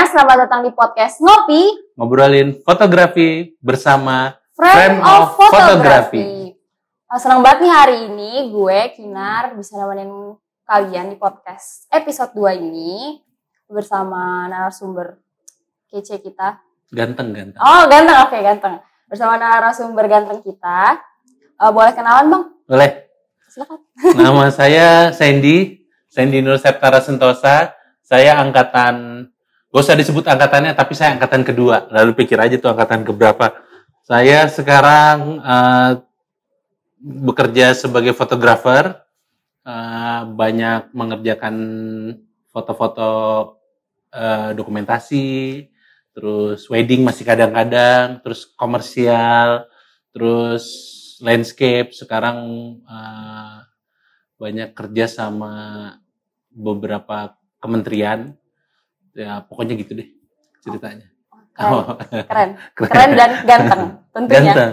semuanya, selamat datang di podcast Ngopi Ngobrolin fotografi bersama Frame of Photography. Senang banget nih hari ini gue, Kinar, bisa nemenin kalian di podcast episode 2 ini bersama narasumber kece kita. Ganteng. Oh, ganteng, oke, ganteng. Bersama narasumber ganteng kita. Boleh kenalan, Bang? Boleh. Silakan. Nama saya Sandy Nur Septara Sentosa. Saya angkatan, gak usah disebut angkatannya, tapi saya angkatan kedua. Lalu pikir aja tuh angkatan keberapa. Saya sekarang bekerja sebagai fotografer, banyak mengerjakan foto-foto dokumentasi, terus wedding masih kadang-kadang, terus komersial, terus landscape. Sekarang banyak kerja sama beberapa kementerian, ya pokoknya gitu deh ceritanya. Keren dan ganteng tentunya. Ganteng.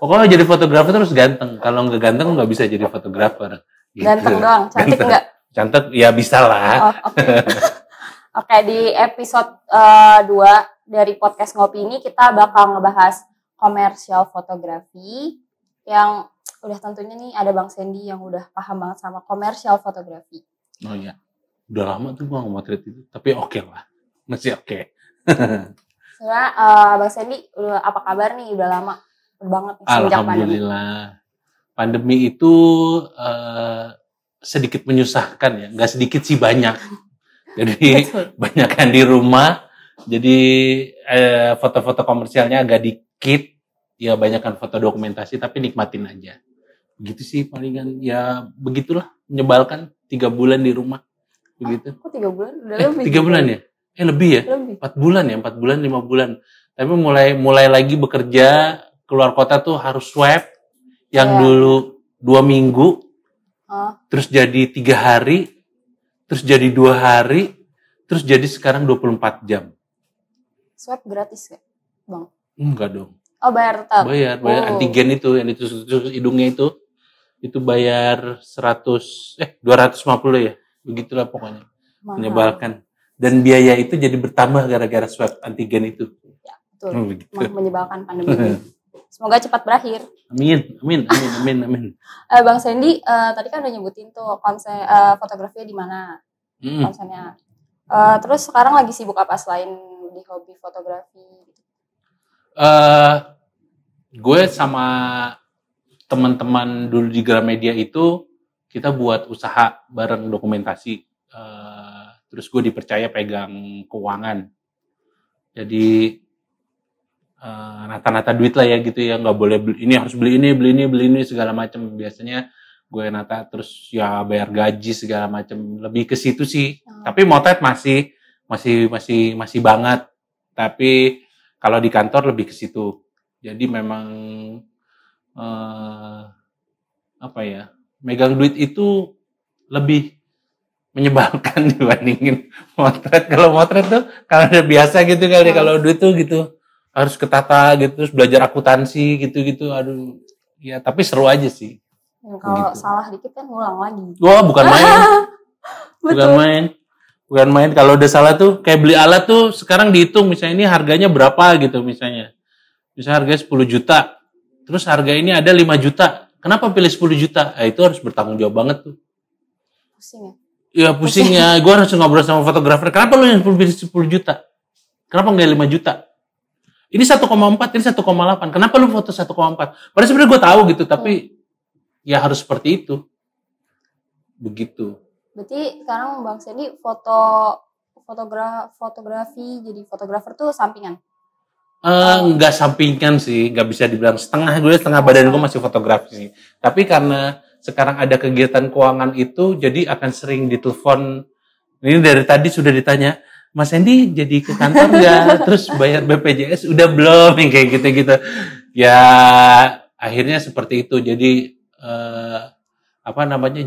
Pokoknya jadi fotografer terus ganteng. Kalau nggak ganteng nggak bisa jadi fotografer. Gitu. Ganteng doang, cantik nggak? Cantik ya bisa lah. Oke, di episode 2 dari podcast Ngopi ini kita bakal ngebahas komersial fotografi yang udah tentunya nih ada Bang Sandy yang udah paham banget sama komersial fotografi. Oh iya. Udah lama tuh Bang motret itu, tapi oke lah, masih oke. Sebenarnya Bang Sandy, apa kabar nih? Udah lama banget nih sejak pandemi. Alhamdulillah. Pandemi itu sedikit menyusahkan ya, nggak sedikit sih banyak. Jadi banyak kan di rumah, jadi foto-foto komersialnya agak dikit, ya banyakkan foto dokumentasi, tapi nikmatin aja. Begitu sih palingan, ya begitulah, menyebalkan 3 bulan di rumah. Begitu. Kok 3 bulan? Udah lebih. 3 bulan ya? Lebih ya? Lebih. 4 bulan ya? 4 bulan, 5 bulan. Tapi mulai lagi bekerja, keluar kota tuh harus swab. Yang dulu 2 minggu, terus jadi 3 hari, terus jadi 2 hari, terus jadi sekarang 24 jam. Swab gratis gak, Bang? Enggak dong. Oh, bayar tetap? Bayar antigen itu, yang ditusuk hidungnya itu bayar 250 ya. Begitulah pokoknya. Mahal. Menyebalkan. Dan biaya itu jadi bertambah gara-gara swab antigen itu. Ya, betul. Menyebalkan pandemi ini. Semoga cepat berakhir. Amin. Bang Sandy, tadi kan udah nyebutin tuh konsen fotografinya di mana konsennya. Terus sekarang lagi sibuk apa selain di hobi fotografi? Gue sama teman-teman dulu di Gramedia itu kita buat usaha bareng dokumentasi. Terus gue dipercaya pegang keuangan. Jadi nata-nata duit lah ya gitu ya, nggak boleh beli ini, harus beli ini segala macam. Biasanya gue nata terus ya bayar gaji segala macam, lebih ke situ sih. Tapi motret masih banget. Tapi kalau di kantor lebih ke situ. Jadi memang megang duit itu lebih menyebalkan dibandingin motret. Kalau motret tuh kalau udah biasa gitu kali, kalau duit tuh gitu harus ketata gitu, terus belajar akuntansi gitu. Aduh, ya tapi seru aja sih. Kalau salah dikit kan ngulang lagi. Wah, bukan main. Bukan main. Kalau udah salah tuh kayak beli alat tuh sekarang dihitung misalnya ini harganya berapa gitu misalnya. Misalnya harganya 10 juta. Terus harga ini ada 5 juta. Kenapa pilih 10 juta? Itu harus bertanggung jawab banget tuh. Pusing ya? Iya pusing ya. Gue harus ngobrol sama fotografer. Kenapa lu yang pilih 10 juta? Kenapa nggak 5 juta? Ini 1,4, ini 1,8. Kenapa lu foto 1,4? Padahal sebenarnya gue tahu gitu, tapi ya harus seperti itu. Begitu. Berarti sekarang Bang Sandy fotografi jadi fotografer tuh sampingan? Nggak sampingan sih, nggak bisa dibilang setengah. Gue setengah badan gue masih fotografi sih. Tapi karena sekarang ada kegiatan keuangan itu, jadi akan sering ditelepon. Ini dari tadi sudah ditanya, Mas Sandy jadi ke kantor nggak? Terus bayar BPJS udah belum? Yang kayak gitu-gitu. Ya akhirnya seperti itu. Jadi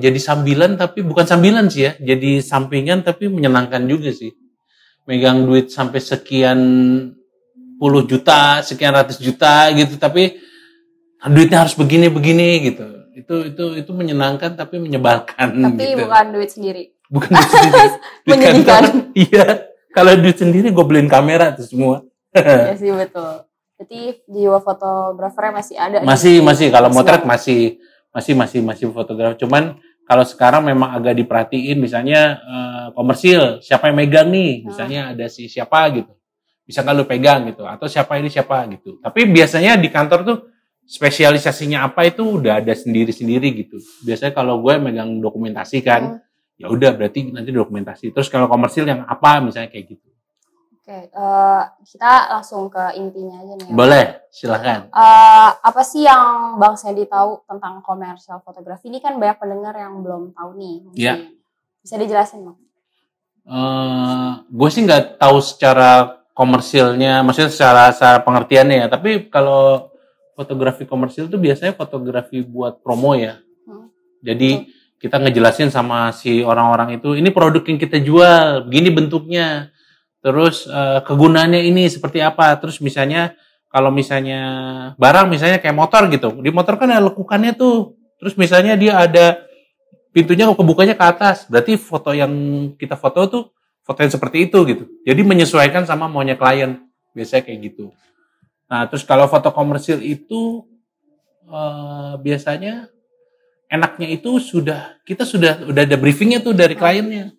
jadi sambilan tapi bukan sambilan sih ya. Jadi sampingan tapi menyenangkan juga sih. Megang duit sampai sekian puluh juta, sekian ratus juta gitu, tapi duitnya harus begini gitu. Itu menyenangkan tapi menyebalkan. Tapi gitu. Bukan duit sendiri. Bukan duit sendiri. Menyedihkan. Iya. Kalau duit sendiri gue beliin kamera tuh semua. Iya sih betul. Jadi jiwa fotografernya masih ada. Masih kalau motret masih fotografer. Cuman kalau sekarang memang agak diperhatiin, misalnya komersil, siapa yang megang nih, misalnya ada si siapa gitu, bisa nggak lu pegang gitu, atau siapa gitu. Tapi biasanya di kantor tuh spesialisasinya apa itu udah ada sendiri-sendiri gitu. Biasanya kalau gue megang dokumentasi kan, ya udah berarti nanti dokumentasi. Terus kalau komersil yang apa, misalnya kayak gitu. Oke, kita langsung ke intinya aja nih. Boleh, silahkan. Apa sih yang Bang Sandy tahu tentang komersial fotografi? Ini kan banyak pendengar yang belum tahu nih. Iya. Bisa dijelasin, Bang? Gue sih nggak tahu secara komersilnya, maksudnya secara pengertiannya ya. Tapi kalau fotografi komersil itu biasanya fotografi buat promo ya. Jadi kita ngejelasin sama si orang-orang itu, ini produk yang kita jual, begini bentuknya. Terus kegunaannya ini seperti apa. Terus misalnya kalau misalnya barang misalnya kayak motor gitu. Di motor kan ada lekukannya tuh. Terus misalnya dia ada pintunya kebukanya ke atas. Berarti foto yang kita foto tuh foto yang seperti itu gitu. Jadi menyesuaikan sama maunya klien. Biasanya kayak gitu. Nah, terus kalau foto komersil itu biasanya enaknya itu kita sudah ada briefingnya tuh dari kliennya.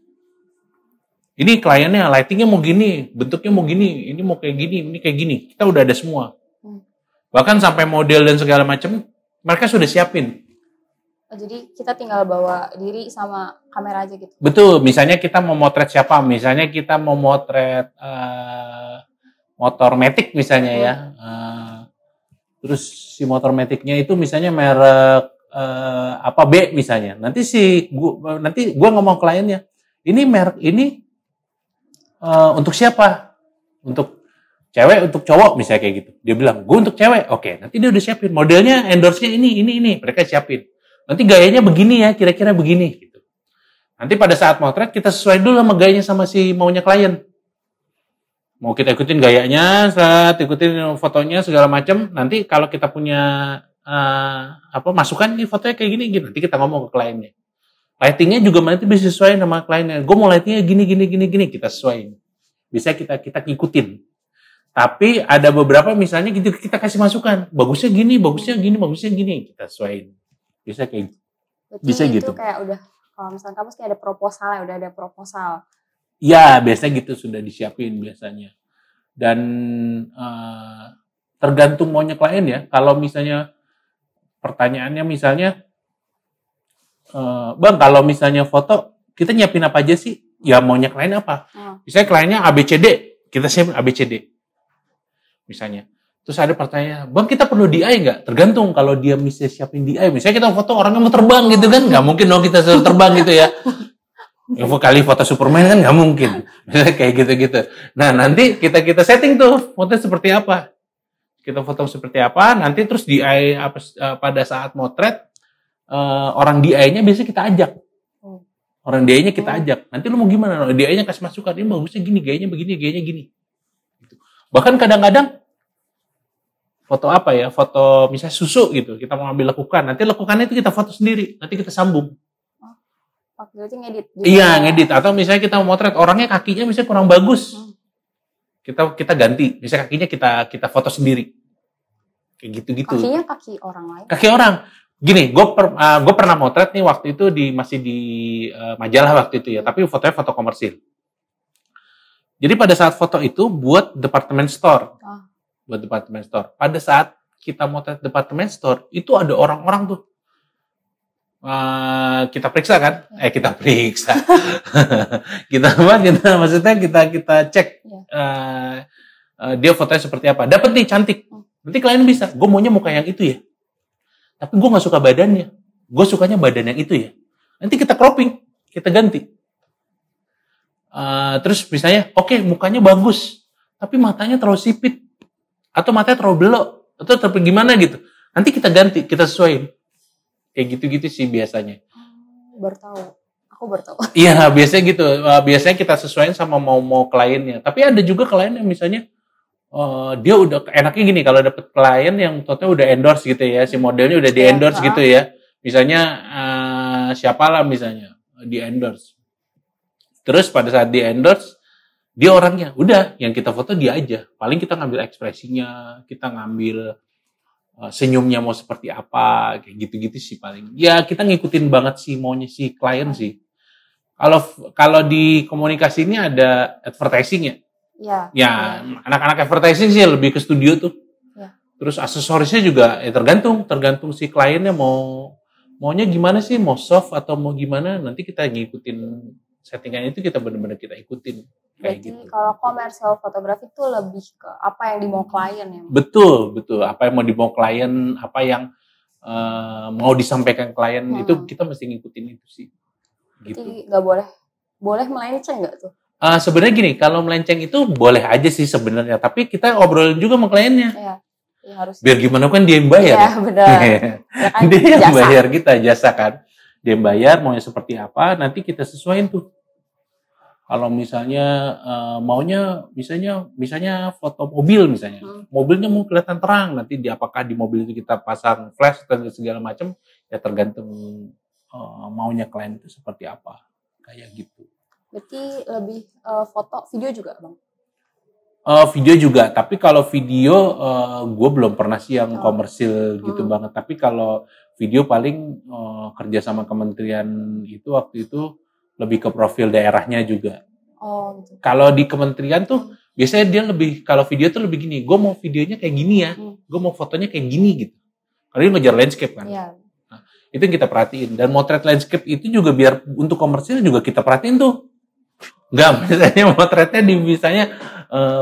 Ini kliennya lightingnya mau gini, bentuknya mau gini, ini mau kayak gini, ini kayak gini. Kita udah ada semua. Bahkan sampai model dan segala macam mereka sudah siapin. Jadi kita tinggal bawa diri sama kamera aja gitu. Betul. Misalnya kita mau motret siapa? Misalnya kita mau motret motor Matic misalnya ya. Terus si motor Maticnya itu misalnya merek apa B misalnya. Nanti gua ngomong kliennya, ini merek ini untuk siapa? Untuk cewek, untuk cowok misalnya kayak gitu. Dia bilang, gue untuk cewek. Oke, nanti dia udah siapin. Modelnya, endorse-nya ini. Mereka siapin. Nanti gayanya begini ya, kira-kira begini. Gitu. Nanti pada saat motret, kita sesuai dulu sama gayanya sama si maunya klien. Mau kita ikutin gayanya, ikutin fotonya, segala macam. Nanti kalau kita punya masukan, nih fotonya kayak gini. Nanti kita ngomong ke kliennya. Lightingnya juga nanti bisa sesuai sama kliennya. Gue mau lightingnya gini, kita sesuaiin. Bisa kita ngikutin. Tapi ada beberapa misalnya kita kasih masukan. Bagusnya gini, kita sesuaiin. Bisa kayak bisa gitu. Itu kayak udah, kalau misalnya kamu kayak ada proposal ya, udah ada proposal. Ya, biasanya gitu sudah disiapin biasanya. Dan tergantung maunya klien ya. Kalau misalnya pertanyaannya misalnya, Bang, kalau misalnya foto, kita nyiapin apa aja sih? Ya maunya klien apa? Misalnya kliennya ABCD, kita siapin ABCD. Misalnya. Terus ada pertanyaan, Bang, kita perlu DI nggak? Tergantung kalau dia bisa siapin DI. Misalnya kita foto orangnya mau terbang gitu kan, nggak mungkin dong kita suruh terbang gitu ya. Kali foto Superman kan nggak mungkin. Misalnya kayak gitu-gitu. Nah, nanti kita setting tuh foto seperti apa. Kita foto seperti apa, nanti terus DI pada saat motret, orang DI-nya biasanya kita ajak. Orang DI-nya kita ajak. Nanti lu mau gimana? DI-nya kasih masukan. Ini bagusnya gini, gayanya begini, gayanya gini. Bahkan kadang-kadang foto apa ya? Foto misalnya susu gitu. Kita mau ambil lekukan. Nanti lekukannya itu kita foto sendiri. Nanti kita sambung. Berarti ngedit. Iya, ngedit. Atau misalnya kita mau motret orangnya kakinya misalnya kurang bagus. Kita ganti. Misalnya kakinya kita foto sendiri. Kayak gitu-gitu. Kakinya kaki orang lain. Kaki orang. Gini, gue pernah motret nih waktu itu masih di majalah waktu itu ya, tapi fotonya foto komersil. Jadi pada saat foto itu buat department store. Buat department store. Pada saat kita motret department store, itu ada orang-orang tuh. Kita periksa kan? Kita periksa. Maksudnya kita cek dia fotonya seperti apa. Dapat nih cantik. Nanti klien bisa, gue maunya muka yang itu ya. Tapi gue gak suka badannya. Gue sukanya badan yang itu ya. Nanti kita cropping, kita ganti. Terus misalnya, oke, mukanya bagus, tapi matanya terlalu sipit. Atau matanya terlalu belok. Atau gimana gitu. Nanti kita ganti, kita sesuaiin. Kayak gitu-gitu sih biasanya. Aku baru tahu. Iya, biasanya gitu. Biasanya kita sesuaiin sama mau kliennya. Tapi ada juga klien yang misalnya, dia udah enaknya gini, kalau dapet klien yang totalnya udah endorse gitu ya, si modelnya udah di endorse gitu ya, misalnya siapalah misalnya di endorse, terus pada saat di endorse Dia orangnya, udah yang kita foto dia aja. Paling kita ngambil ekspresinya, kita ngambil senyumnya mau seperti apa, kayak gitu-gitu sih paling. Ya kita ngikutin banget sih maunya si klien sih. Kalau di komunikasi ini ada advertising ya. Iya. Ya, anak-anak advertising sih lebih ke studio tuh. Ya. Terus aksesorisnya juga tergantung si kliennya maunya gimana sih, mau soft atau mau gimana, nanti kita ngikutin settingan itu kita benar-benar kita ikutin. Berarti Gitu. kalau komersial fotografi itu lebih ke apa yang dimau klien ya? Betul. Apa yang mau dimau klien, apa yang mau disampaikan klien itu kita mesti ngikutin itu sih. Gitu. Jadi nggak boleh melenceng nggak tuh? Sebenarnya gini, kalau melenceng itu boleh aja sih sebenarnya, tapi kita obrolin juga sama kliennya. Iya. Ya, harus. Biar gimana kan dia yang bayar. Iya, benar. Ya kan, dia yang bayar kita jasa kan. Dia yang bayar maunya seperti apa, nanti kita sesuaiin tuh. Kalau misalnya maunya misalnya foto mobil misalnya. Mobilnya mau kelihatan terang, nanti apakah di mobil itu kita pasang flash dan segala macam, ya tergantung maunya klien itu seperti apa. Kayak gitu. Berarti lebih foto, video juga Bang? Video juga, tapi kalau video gue belum pernah sih yang komersil gitu banget. Tapi kalau video paling kerja sama kementerian itu waktu itu lebih ke profil daerahnya juga. Oh gitu. Kalau di kementerian tuh biasanya dia lebih, kalau video tuh lebih gini, gue mau videonya kayak gini ya, gue mau fotonya kayak gini gitu. Karena dia ngejar landscape kan. Iya. Nah, itu yang kita perhatiin. Dan motret landscape itu juga biar untuk komersil juga kita perhatiin tuh. Enggak, misalnya motretnya misalnya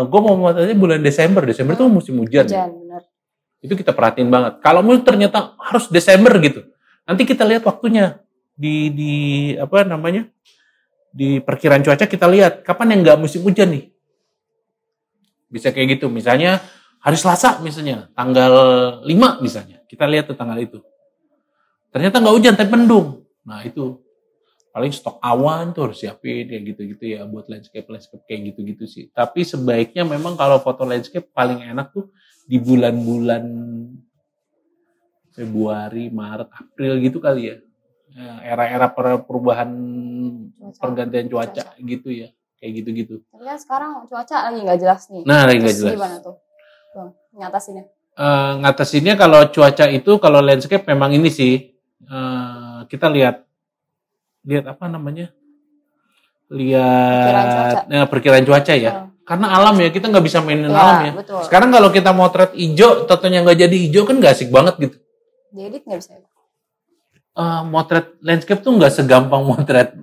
gue mau motretnya bulan Desember tuh musim hujan. Benar. Itu kita perhatiin banget. Kalau mau ternyata harus Desember gitu, nanti kita lihat waktunya di apa namanya, di perkiraan cuaca kita lihat kapan yang nggak musim hujan nih. Bisa kayak gitu. Misalnya hari Selasa misalnya tanggal 5 misalnya, kita lihat tuh tanggal itu. Ternyata nggak hujan tapi mendung. Nah itu paling stok awan tuh harus siapin kayak gitu-gitu ya buat landscape kayak gitu-gitu sih. Tapi sebaiknya memang kalau foto landscape paling enak tuh di bulan-bulan Februari, Maret, April gitu kali ya. Era-era perubahan pergantian cuaca gitu ya. Kayak gitu-gitu. Tapi kan sekarang cuaca lagi nggak jelas nih. Nah, lagi nggak jelas. Gimana tuh Bang ngatasinnya? Ngatasinnya kalau cuaca itu, kalau landscape memang ini sih. Kita lihat apa namanya? Perkiraan cuaca ya. Karena alam ya, kita nggak bisa mainin alam ya. Betul. Sekarang kalau kita motret hijau, totonya nggak jadi hijau kan nggak asik banget gitu. Diedit nggak bisa? Motret landscape tuh nggak segampang motret.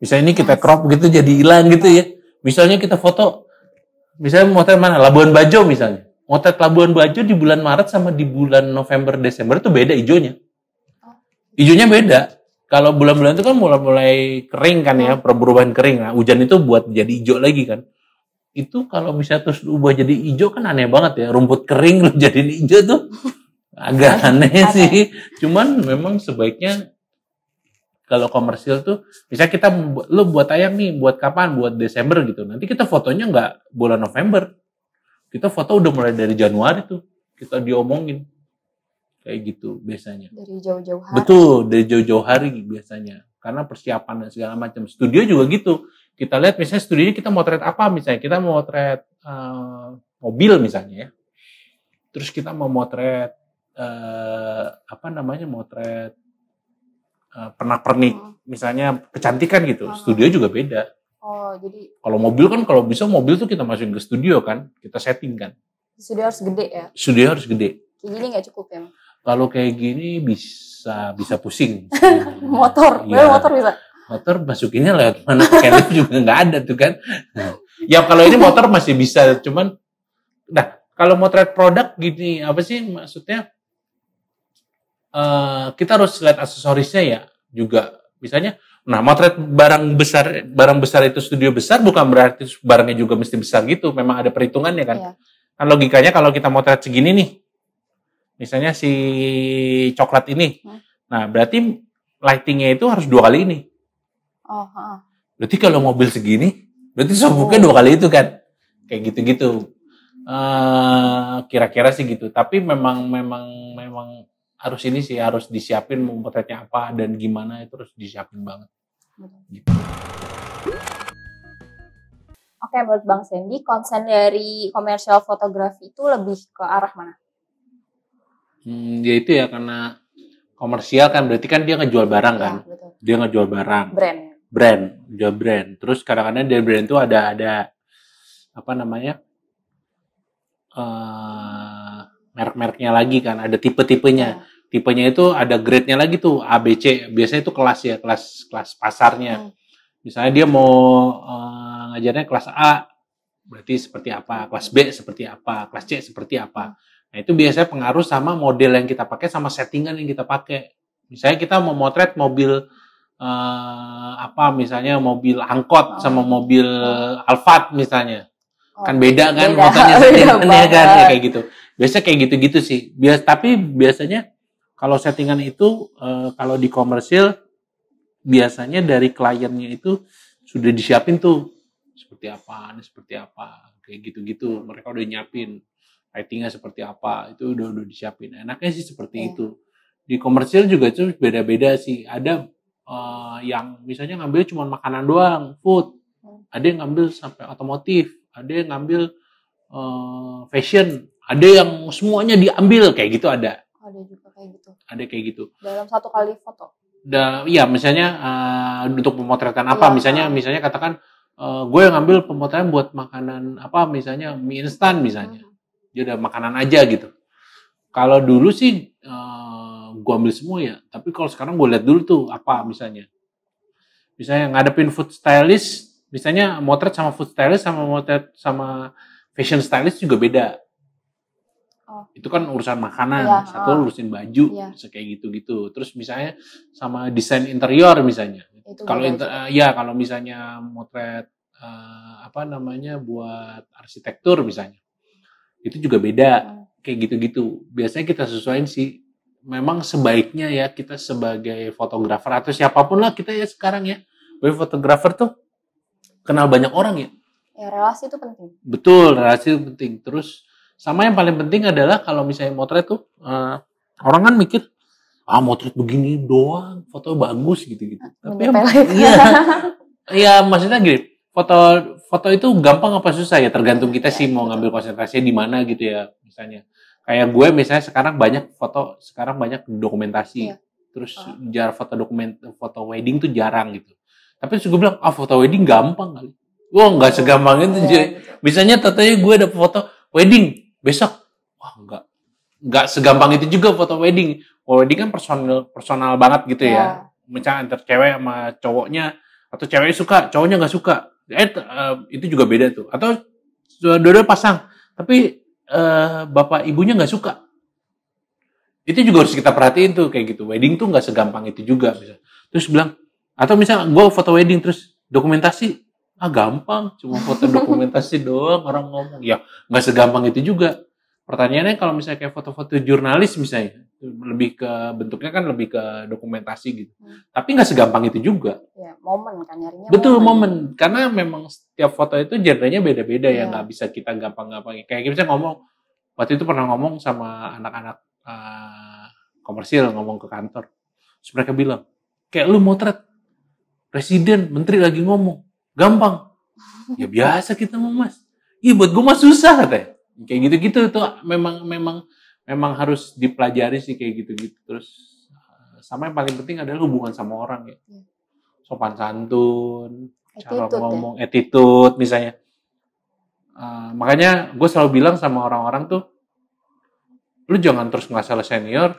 Misalnya ini kita crop gitu jadi hilang gitu ya. Misalnya kita foto, misalnya motret mana? Labuan Bajo misalnya. Motret Labuan Bajo di bulan Maret sama di bulan November, Desember itu beda hijaunya. Hijaunya beda. Kalau bulan-bulan itu kan mulai kering kan ya, perubahan kering. Nah, hujan itu buat jadi hijau lagi kan. Itu kalau misalnya terus ubah jadi hijau kan aneh banget ya. Rumput kering lu jadi hijau tuh agak aneh sih. Cuman memang sebaiknya kalau komersil tuh, misalnya kita lu buat tayang nih, buat kapan? Buat Desember gitu. Nanti kita fotonya nggak bulan November. Kita foto udah mulai dari Januari tuh. Kita diomongin. Kayak gitu biasanya. Dari jauh-jauh hari. Betul, dari jauh-jauh hari biasanya. Karena persiapan dan segala macam. Studio juga gitu. Kita lihat misalnya studionya kita motret apa misalnya. Kita mau motret mobil misalnya ya. Terus kita mau motret motret pernak-pernik. Misalnya kecantikan gitu. Studio juga beda. Oh, jadi kalau mobil kan kalau bisa mobil tuh kita masukin ke studio kan. Kita setting kan. Studio harus gede ya? Studio harus gede. Kayak gini nggak cukup ya? Kalau kayak gini bisa pusing. Motor, ya, motor bisa. Motor masukinnya lewat mana? Kayak juga nggak ada tuh kan. Ya kalau ini motor masih bisa, cuman, nah kalau motret produk gini apa sih maksudnya? Kita harus lihat aksesorisnya ya juga. Misalnya, nah motret barang besar itu studio besar bukan berarti barangnya juga mesti besar gitu. Memang ada perhitungannya kan. Iya. Kan logikanya kalau kita motret segini nih. Misalnya si coklat ini. Nah, berarti lightingnya itu harus 2 kali ini. Berarti kalau mobil segini, berarti subwoofnya 2 kali itu kan. Kayak gitu-gitu. Kira-kira sih gitu. Tapi memang harus ini sih, harus disiapin mau potretnya apa dan gimana itu harus disiapin banget. Gitu. Oke, menurut Bang Sandy, konsen dari komersial fotografi itu lebih ke arah mana? Ya itu ya, karena komersial kan berarti kan dia ngejual barang kan. Ya, betul. Dia ngejual barang. Brand. Jual brand. Terus kadang-kadang dari brand itu ada apa namanya? Merek-mereknya lagi kan, ada tipe-tipenya. Tipenya itu ada grade-nya lagi tuh, A, B, C. Biasanya itu kelas ya, kelas pasarnya. Misalnya dia mau ngajarnya kelas A, berarti seperti apa, kelas B seperti apa, kelas C seperti apa. Nah, itu biasanya pengaruh sama model yang kita pakai, sama settingan yang kita pakai. Misalnya kita mau motret mobil misalnya mobil angkot sama mobil Alphard misalnya. Kan beda kan motornya settingannya kan ya kayak gitu. Biasanya kayak gitu-gitu sih. Tapi biasanya kalau settingan itu kalau di komersil biasanya dari kliennya itu sudah disiapin tuh seperti apa kayak gitu-gitu. Mereka udah nyiapin lightingnya seperti apa, itu udah disiapin. Enaknya sih seperti itu. Di komersil juga itu beda-beda sih. Ada yang misalnya ngambil cuma makanan doang, food. Ada yang ngambil sampai otomotif, ada yang ngambil fashion, ada yang semuanya diambil kayak gitu ada. Ada juga kayak gitu. Ada kayak gitu. Dalam satu kali foto. Iya, misalnya untuk pemotretan apa? Misalnya katakan gue yang ngambil pemotretan buat makanan apa? Misalnya mie instan misalnya. Dia udah makanan aja gitu. Kalau dulu sih gue ambil semua ya. Tapi kalau sekarang gue lihat dulu tuh apa misalnya. Misalnya ngadepin food stylist, misalnya motret sama food stylist sama motret sama fashion stylist juga beda. Itu kan urusan makanan, satu urusin baju, bisa kayak gitu-gitu. Terus misalnya sama desain interior misalnya. Kalau kalau misalnya motret buat arsitektur misalnya. Itu juga beda, kayak gitu-gitu. Biasanya kita sesuaiin sih. Memang sebaiknya ya kita sebagai fotografer atau siapapun lah kita ya sekarang ya. Sebagai fotografer tuh kenal banyak orang ya. Ya, relasi itu penting. Betul, relasi itu penting. Terus sama yang paling penting adalah kalau misalnya motret tuh orang kan mikir motret begini doang, foto bagus gitu-gitu. Tapi iya, maksudnya gini, foto itu gampang apa susah ya, tergantung kita sih mau ngambil konsentrasinya di mana gitu ya. Misalnya kayak gue misalnya sekarang banyak dokumentasi. Terus foto wedding tuh jarang gitu. Tapi terus gue bilang, foto wedding gampang kali. Wah, nggak segampang itu. Biasanya katanya gue dapet foto wedding besok. Wah, nggak segampang itu juga foto wedding. Foto wedding kan personal banget gitu ya. Misalnya antar cewek sama cowoknya, atau ceweknya suka, cowoknya nggak suka. Itu juga beda tuh. Atau dua-dua pasang, tapi bapak ibunya nggak suka. Itu juga harus kita perhatiin tuh kayak gitu. Wedding tuh nggak segampang itu juga. Terus bilang, atau misalnya gue foto wedding terus dokumentasi, gampang, cuma foto dokumentasi doang orang ngomong. Ya nggak segampang itu juga. Pertanyaannya kalau misalnya kayak foto-foto jurnalis misalnya, lebih ke bentuknya kan lebih ke dokumentasi gitu. Tapi nggak segampang itu juga. Ya, momen kan nyarinya. Betul, momen. Karena memang setiap foto itu genrenya beda-beda ya, nggak bisa kita gampang-gampang. Kayak misalnya ngomong, waktu itu pernah ngomong sama anak-anak komersil, ngomong ke kantor. Terus mereka bilang, kayak lu motret presiden, menteri lagi ngomong, gampang. Ya biasa kita mau mas. Iya buat gue mah susah katanya. Kayak gitu-gitu tuh memang harus dipelajari sih kayak gitu-gitu. Terus sama yang paling penting adalah hubungan sama orang ya. Sopan santun, cara ngomong, attitude misalnya. Makanya gue selalu bilang sama orang-orang tuh, lu jangan terus ngasal senior,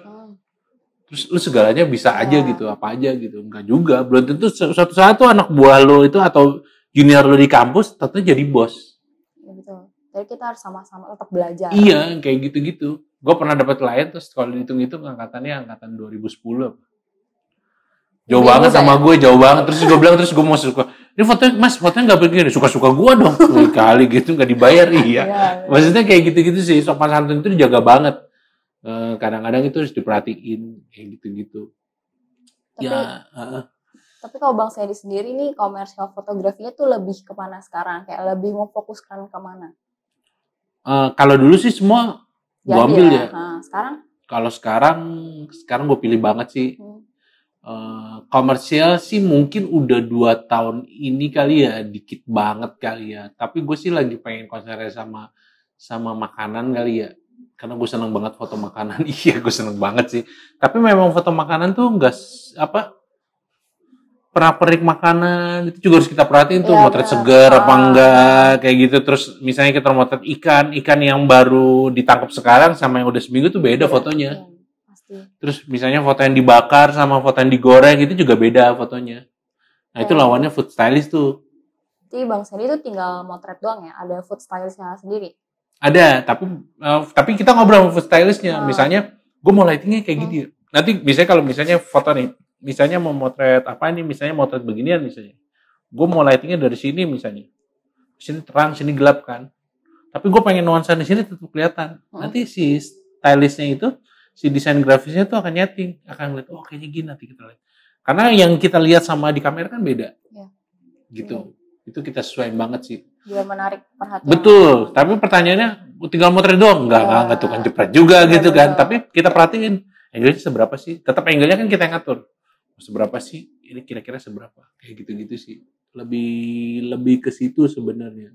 terus lu segalanya bisa aja gitu, apa aja gitu. Enggak juga, belum tentu suatu saat tuh anak buah lu itu atau junior lu di kampus tentunya jadi bos. Ya betul. Jadi kita harus sama-sama tetap belajar. Iya, kayak gitu-gitu. Gue pernah dapat klien terus kalau dihitung-hitung angkatan 2010. Jauh banget sama gue, jauh banget. Terus gue bilang, terus gue mau suka. Ini fotonya nggak begini, suka-suka gue dong. Kali gitu nggak dibayar, iya. Maksudnya kayak gitu-gitu sih, sopan santun itu dijaga banget. Kadang-kadang itu harus diperhatiin, kayak gitu-gitu. Tapi kalau Bang Sandy sendiri nih, komersial fotografinya tuh lebih kemana sekarang? Kayak lebih memfokuskan kemana? Kalau dulu sih semua gue ambil ya. Sekarang? Kalau sekarang gue pilih banget sih. Komersial sih mungkin udah 2 tahun ini kali ya, dikit banget kali ya. Tapi gue sih lagi pengen konsernya sama makanan kali ya. Karena gue seneng banget foto makanan. Iya, gue seneng banget sih. Tapi memang foto makanan tuh enggak perik makanan itu juga harus kita perhatiin tuh, motret segar apa enggak kayak gitu. Terus misalnya kita motret ikan yang baru ditangkap sekarang sama yang udah seminggu tuh beda fotonya. Terus misalnya foto yang dibakar sama foto yang digoreng itu juga beda fotonya. Nah itu lawannya food stylist tuh. Jadi Bang Sandy tuh tinggal motret doang ya? Ada food stylistnya sendiri? Ada, tapi kita ngobrol sama food stylistnya. Misalnya gue mau lightingnya kayak gini. Nanti misalnya kalau misalnya foto nih, misalnya mau motret apa nih, misalnya motret beginian misalnya. Gue mau lightingnya dari sini misalnya. Sini terang, sini gelap kan. Tapi gue pengen nuansa di sini tetap kelihatan. Nanti si stylistnya itu, si desain grafisnya tuh akan nyeting, akan lihat, oh kayaknya gini nanti kita lihat. Karena yang kita lihat sama di kamera kan beda. Ya. Gitu. Itu kita sesuaiin banget sih. Biar menarik perhatian. Betul. Tapi pertanyaannya, tinggal motret doang. Enggak tukang jepret juga gitu kan. Tapi kita perhatiin, angle-nya seberapa sih? Tetap angle-nya kan kita yang ngatur. Seberapa sih? Ini kira-kira seberapa? Kayak gitu-gitu sih. Lebih ke situ sebenarnya.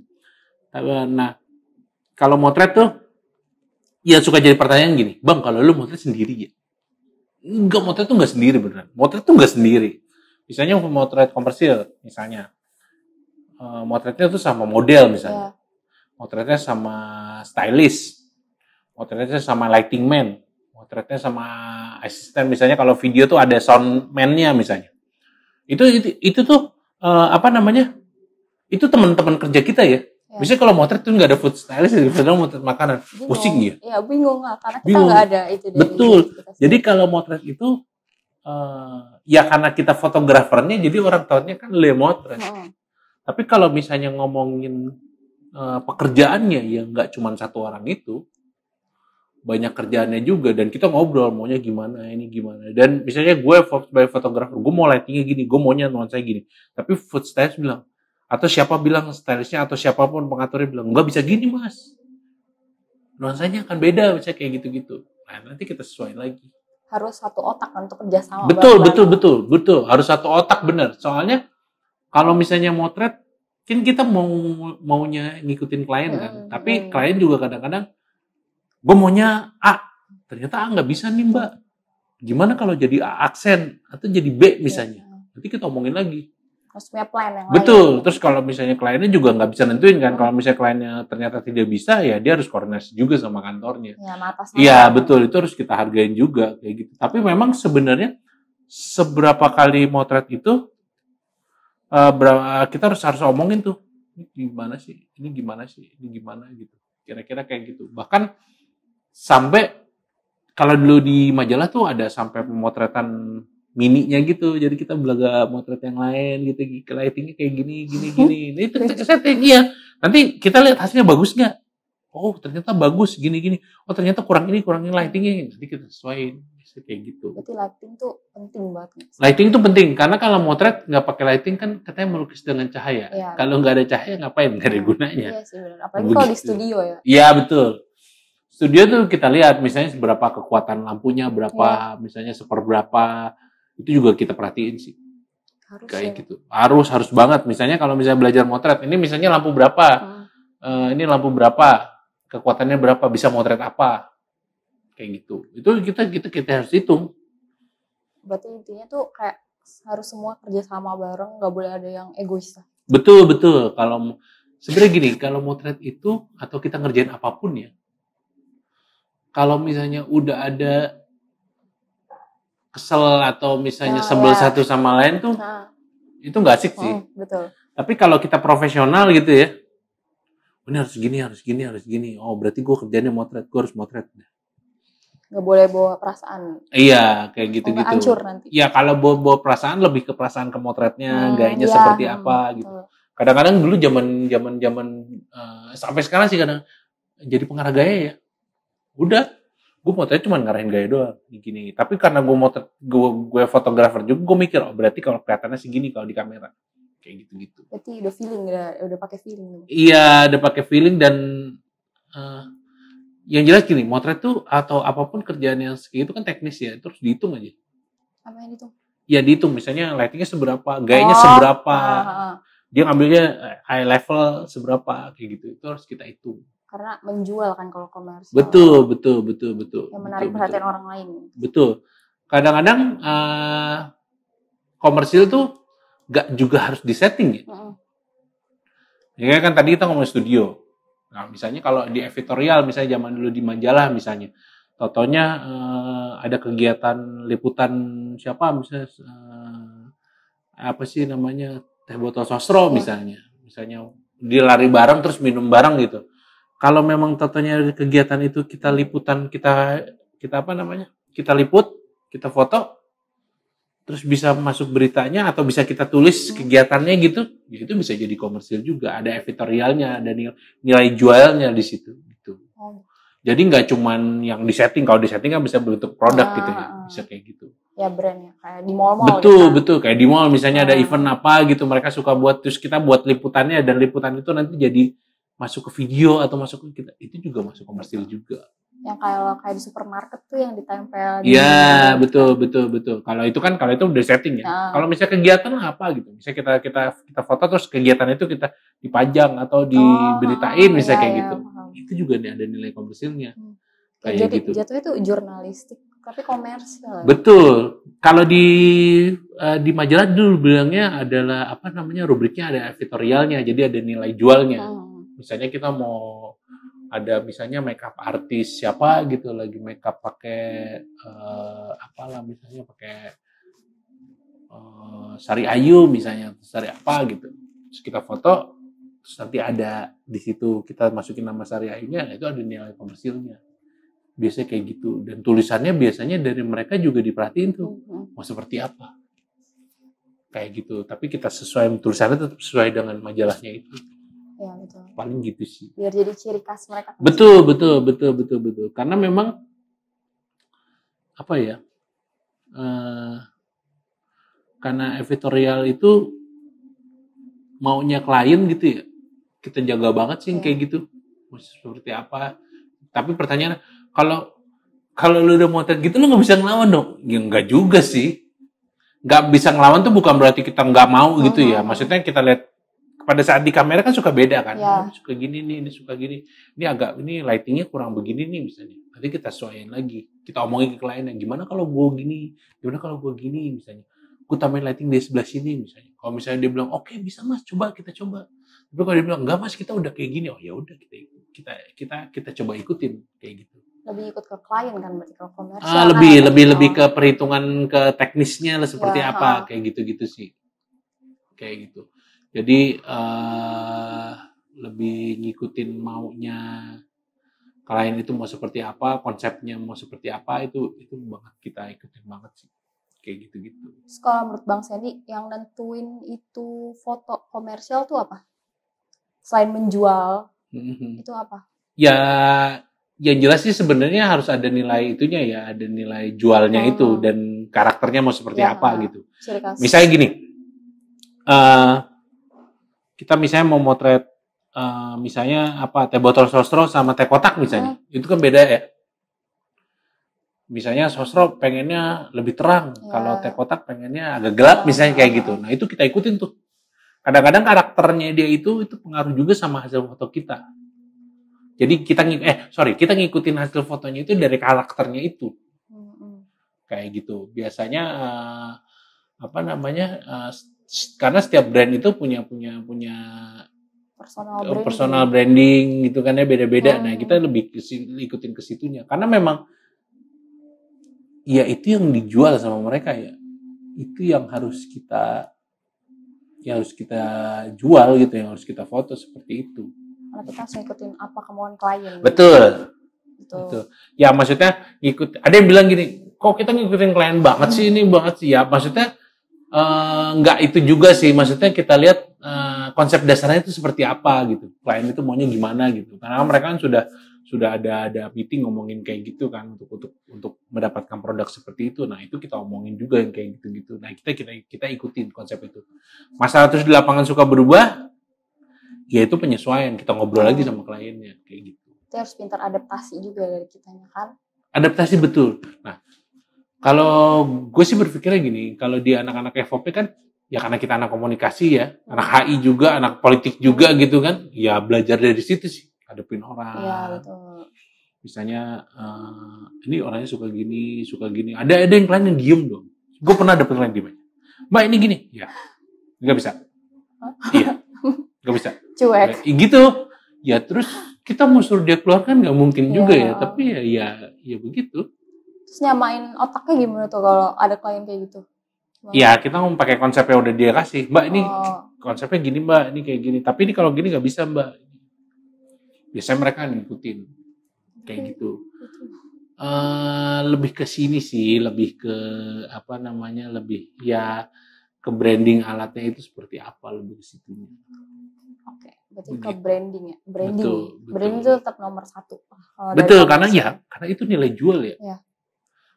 Nah, kalau motret tuh, ya suka jadi pertanyaan gini, Bang, kalau lu motret sendiri ya? Enggak, motret tuh enggak sendiri beneran. Motret tuh enggak sendiri. Misalnya motret komersil, misalnya. Motretnya tuh sama model misalnya. Motretnya sama stylist. Motretnya sama lighting man. Motretnya sama asisten. Misalnya kalau video tuh ada sound man-nya misalnya. Itu tuh, itu teman-teman kerja kita ya. Biasanya kalau motret tuh nggak ada food stylist, padahal motret makanan, pusing ya? Iya, bingung lah, karena kita nggak ada itu. Betul. Jadi kalau motret itu, ya karena kita fotografernya, jadi orang tahunya kan le motret. Tapi kalau misalnya ngomongin pekerjaannya, ya nggak cuma satu orang itu, banyak kerjaannya juga, dan kita ngobrol maunya gimana, ini gimana. Dan misalnya gue sebagai fotografer, gue mau lightingnya gini, gue maunya nuansa gini. Tapi food stylist bilang, atau siapa bilang stylistnya atau siapapun pengaturnya bilang nggak bisa gini mas, nuansanya akan beda, bisa kayak gitu-gitu. Nah nanti kita sesuaiin lagi. Harus satu otak untuk kerjasama. Betul. Harus satu otak bener. Soalnya kalau misalnya motret, kan kita maunya ngikutin klien kan. Tapi klien juga kadang-kadang, gue maunya A, ternyata A nggak bisa nih mbak. Gimana kalau jadi A aksen atau jadi B misalnya? Nanti kita omongin lagi. Harus punya plan yang betul lain. Terus kalau misalnya kliennya juga nggak bisa nentuin kan, kalau misalnya kliennya ternyata tidak bisa, ya dia harus koordinasi juga sama kantornya. Iya betul, itu harus kita hargain juga kayak gitu. Tapi memang sebenarnya seberapa kali motret itu kita harus omongin tuh, ini gimana sih gitu, kira-kira kayak gitu. Bahkan sampai kalau dulu di majalah tuh ada sampai pemotretan mininya gitu, jadi kita belaga motret yang lain gitu, lightingnya kayak gini. Ini itu setting ya. Nanti kita lihat hasilnya bagus nggak? Oh ternyata bagus, gini. Oh ternyata kurang ini lightingnya, nanti kita sesuaiin kayak gitu. Berarti lighting tuh penting banget. Lighting tuh penting karena kalau motret nggak pakai lighting kan katanya melukis dengan cahaya. Ya. Kalau nggak ada cahaya ngapain? Nggak ada gunanya. Iya sih benar. Apalagi kalau di studio ya. Iya betul. Studio tuh kita lihat misalnya seberapa kekuatan lampunya, berapa misalnya seperberapa. Itu juga kita perhatiin sih. Harus kayak gitu. Harus banget. Misalnya kalau misalnya belajar motret, ini misalnya lampu berapa? Ini lampu berapa? Kekuatannya berapa? Bisa motret apa? Kayak gitu. Itu kita harus hitung. Berarti intinya tuh kayak harus semua kerjasama bareng, nggak boleh ada yang egois lah. Betul. Kalau sebenarnya gini, kalau motret itu atau kita ngerjain apapun ya, kalau misalnya udah ada kesel atau misalnya sebel satu sama lain tuh, itu nggak asik sih. Betul. Tapi kalau kita profesional gitu ya, ini harus gini. Oh berarti gue kerjanya motret, gue harus motret. Nggak boleh bawa perasaan. Iya kayak gitu-gitu. Hancur nanti. Ya kalau bawa perasaan lebih ke perasaan ke motretnya, gayanya seperti apa gitu. Kadang-kadang dulu zaman sampai sekarang sih kadang jadi pengarah gaya ya. Udah. Gue motret cuma ngarahin gaya doang gini. Tapi karena gue fotografer juga, gue mikir berarti kalau kelihatannya segini kalau di kamera kayak gitu. Berarti udah feeling, udah pakai feeling. Iya, udah pakai feeling. Dan yang jelas gini, motret tuh atau apapun kerjaan yang segitu kan teknis ya, terus dihitung aja. Apa yang dihitung? ya dihitung, misalnya lightingnya seberapa, gayanya seberapa, dia ngambilnya high level seberapa, kayak gitu. Itu harus kita hitung. Karena menjual kan kalau komersial. Betul. Yang menarik perhatian orang lain. Betul. Kadang-kadang komersil tuh gak juga harus disetting ya. Ya kan tadi kita ngomong studio. Nah, misalnya kalau di editorial, misalnya zaman dulu di majalah misalnya, totonya ada kegiatan liputan siapa, misalnya apa sih namanya, teh botol sosro misalnya dia lari bareng terus minum bareng gitu. Kalau memang totonya kegiatan itu kita liputan, kita apa namanya, kita liput, kita foto, terus bisa masuk beritanya atau bisa kita tulis kegiatannya gitu, ya itu bisa jadi komersil juga. Ada editorialnya, ada nilai jualnya di situ gitu. Jadi nggak cuman yang disetting, kalau disetting kan bisa bentuk produk gitu ya, bisa kayak gitu. Ya brand ya, kayak di mall-mall. Betul, kayak di mall misalnya ada event apa gitu, mereka suka buat, terus kita buat liputannya, dan liputan itu nanti jadi masuk ke video atau masuk ke kita, itu juga masuk komersil juga. Yang kayak di supermarket tuh yang ditempel. Iya, betul. Kalau itu udah setting ya. Kalau misalnya kegiatan apa gitu, misalnya kita foto terus kegiatan itu kita dipajang atau diberitain misalnya kayak gitu. Itu juga ada nilai komersilnya. Kayak jadi gitu. Jatuh itu jurnalistik tapi komersial. Betul. Kalau di majalah dulu bilangnya adalah apa namanya, rubriknya ada editorialnya, jadi ada nilai jualnya. Misalnya kita mau ada misalnya makeup artis siapa gitu lagi makeup pakai apalah misalnya pakai Sari Ayu misalnya, Sari apa gitu, terus kita foto, terus nanti ada di situ kita masukin nama Sari Ayunya, itu ada nilai komersilnya. Biasanya kayak gitu, dan tulisannya biasanya dari mereka juga diperhatiin tuh mau seperti apa kayak gitu, tapi kita sesuai tulisannya tetap sesuai dengan majalahnya itu. Ya, betul. Paling gitu sih. Biar jadi ciri khas mereka. Betul. Karena memang apa ya? Karena editorial itu maunya klien gitu ya. Kita jaga banget sih kayak gitu. Seperti apa? Tapi pertanyaannya, kalau lu udah motret gitu lu nggak bisa ngelawan dong? Ya enggak juga sih. Nggak bisa ngelawan tuh bukan berarti kita nggak mau gitu ya. Maksudnya kita lihat pada saat di kamera kan suka beda kan, ini suka gini nih, ini suka gini, ini lightingnya kurang begini nih misalnya. Nanti kita sesuaiin lagi, kita omongin ke kliennya, gimana kalau gue gini, misalnya, gue tambahin lighting di sebelah sini misalnya. Kalau misalnya dia bilang, oke, bisa mas, kita coba. Tapi kalau dia bilang enggak mas, kita udah kayak gini, oh ya udah kita coba ikutin kayak gitu. Lebih ikut ke klien kan berarti kalau komersial. Lebih ke perhitungan ke teknisnya lah seperti apa, kayak gitu sih, kayak gitu. Jadi lebih ngikutin maunya klien itu mau seperti apa, konsepnya mau seperti apa, itu banget kita ikutin banget sih, kayak gitu. Terus kalau menurut Bang Sandy, yang nentuin itu foto komersial tuh apa? Selain menjual, itu apa? Ya yang jelas sih sebenarnya harus ada nilai itunya ya, ada nilai jualnya itu, dan karakternya mau seperti apa gitu. Misalnya gini. Kita misalnya mau motret misalnya apa, teh botol sosro sama teh kotak misalnya, itu kan beda ya. Misalnya sosro pengennya lebih terang, kalau teh kotak pengennya agak gelap misalnya kayak gitu. Nah itu kita ikutin tuh. Kadang-kadang karakternya dia itu pengaruh juga sama hasil foto kita. Jadi kita ngikutin hasil fotonya itu dari karakternya itu. Kayak gitu. Biasanya karena setiap brand itu punya personal branding gitu kan ya, beda-beda. Nah, kita lebih ikutin ke situnya. Karena memang ya itu yang dijual sama mereka ya. Itu yang harus kita jual gitu, yang harus kita foto seperti itu. Karena kita harus ngikutin apa kemauan klien. Betul. Ya maksudnya ada yang bilang gini, kok kita ngikutin klien banget sih, ini banget sih ya. Maksudnya enggak itu juga sih, maksudnya kita lihat konsep dasarnya itu seperti apa gitu, klien itu maunya gimana gitu, karena mereka kan sudah ada meeting ngomongin kayak gitu kan, untuk mendapatkan produk seperti itu. Nah itu kita omongin juga yang kayak gitu. Nah kita ikutin konsep itu. Masalah terus di lapangan suka berubah, ya itu penyesuaian, kita ngobrol lagi sama kliennya kayak gitu. Kita harus pintar adaptasi juga dari kitanya kan. Adaptasi betul. Nah Kalau gue sih berpikirnya gini, kalau di anak-anak FOP kan, ya karena kita anak komunikasi ya, anak HI juga, anak politik juga gitu kan, ya belajar dari situ sih, hadapin Iya, orang. betul. Misalnya, ini orangnya suka gini. Ada yang klien yang diem dong. Gue pernah dapet klien diem aja. Mbak ini gini, ya nggak bisa. Iya, nggak bisa. Cuek. Ya, gitu. Ya terus kita mau suruh dia keluar kan nggak mungkin juga ya. Iya. Tapi ya begitu. Terus nyamain otaknya gimana tuh kalau ada klien kayak gitu? Ya kita mau pakai konsep yang udah dia kasih. Mbak ini Oh, konsepnya gini mbak, ini kayak gini. Tapi ini kalau gini nggak bisa mbak. Biasanya mereka ngikutin kayak gitu. Lebih ke sini sih, lebih ke apa namanya, lebih ya ke branding alatnya itu seperti apa, lebih ke situnya. oke. Berarti ke Begitu. branding ya. Branding. Betul, Branding betul. itu tetap nomor 1. Kalau dari Betul, komersial. karena itu nilai jual ya. Iya.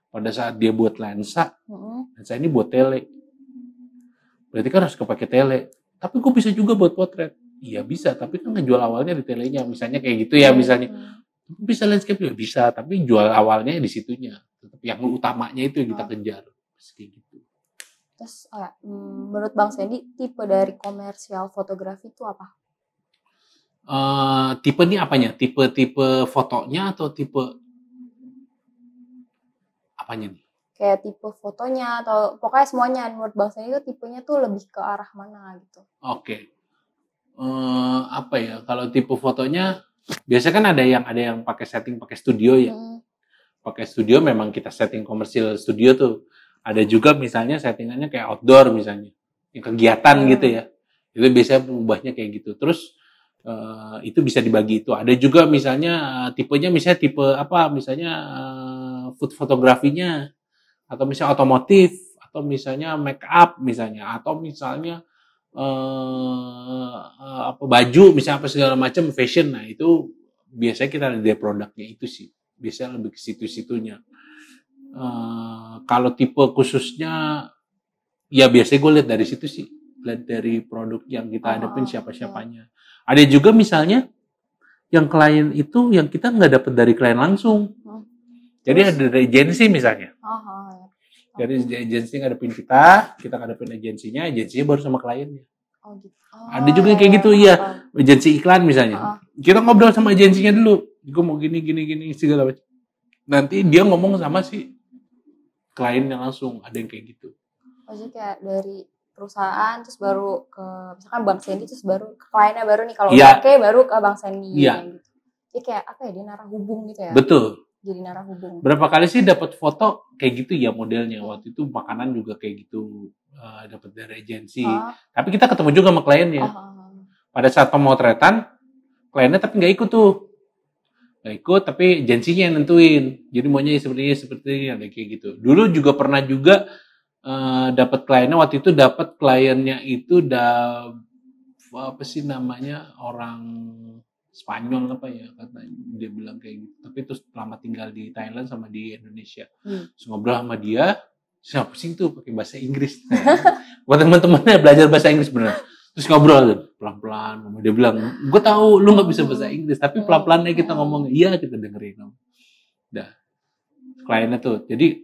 Pada saat dia buat lensa, Mm-mm. lensa ini buat tele. Berarti kan harus kepake tele. Tapi kok bisa juga buat potret? Iya bisa, tapi kan ngejual awalnya di telenya. Misalnya kayak gitu ya, misalnya. Bisa landscape juga bisa, tapi jual awalnya di situnya. Tetap yang utamanya itu yang kita kejar. Kayak gitu. Terus menurut Bang Sandy, tipe dari komersial fotografi itu apa? Tipe ini apanya? Tipe fotonya atau tipe apanya nih? Kayak tipe fotonya atau pokoknya semuanya. Menurut Bang Sandy itu tipenya tuh lebih ke arah mana gitu? Oke. Apa ya? Kalau tipe fotonya biasanya kan ada yang pakai setting pakai studio ya. Pakai studio memang kita setting komersial studio tuh. Ada juga misalnya settingannya kayak outdoor misalnya. Yang kegiatan gitu ya. Itu biasanya mengubahnya kayak gitu. Terus itu bisa dibagi itu. Ada juga misalnya tipenya misalnya tipe apa? Misalnya food fotografinya atau misalnya otomotif atau misalnya make up misalnya atau misalnya apa baju misalnya apa segala macam fashion. Nah itu biasanya kita lihat dari produknya itu sih, biasanya lebih ke situ-situnya. Kalau tipe khususnya ya biasanya gue lihat dari situ sih, lihat dari produk yang kita hadapin siapa-siapanya. Ada juga misalnya yang klien itu yang kita nggak dapat dari klien langsung, jadi ada dari agensi misalnya. Dari agensi ngadepin kita ngadepin agensinya baru sama kliennya. Ada juga yang kayak gitu ya, agensi iklan misalnya. Kita ngobrol sama agensinya dulu, gue mau gini segala macam. Nanti dia ngomong sama si kliennya langsung, ada yang kayak gitu. Maksudnya kayak dari perusahaan terus baru ke misalkan Bang Sandy terus baru ke kliennya baru nih kalau udah oke baru ke Bang Sandy gitu. Jadi kayak apa ya, dia narah hubung gitu ya. Betul. Jadi narah hubung. Berapa kali sih dapat foto kayak gitu ya modelnya. Waktu itu makanan juga kayak gitu, dapat dari agensi. Tapi kita ketemu juga sama kliennya. Pada saat pemotretan, kliennya tapi nggak ikut tuh. Nggak ikut, tapi agensinya yang nentuin. Jadi maunya seperti ini, ada kayak gitu. Dulu juga pernah juga dapat kliennya. Waktu itu dapat kliennya itu apa sih namanya, orang Spanyol apa ya, kata dia bilang kayak gitu. Tapi terus lama tinggal di Thailand sama di Indonesia. Terus ngobrol sama dia, siapa sih tuh pakai bahasa Inggris. Buat teman-temannya belajar bahasa Inggris bener. Terus ngobrol pelan-pelan, dia bilang, gue tahu lu nggak bisa bahasa Inggris, tapi pelan-pelannya kita ngomong, iya kita dengerin. Dah, kliennya tuh, jadi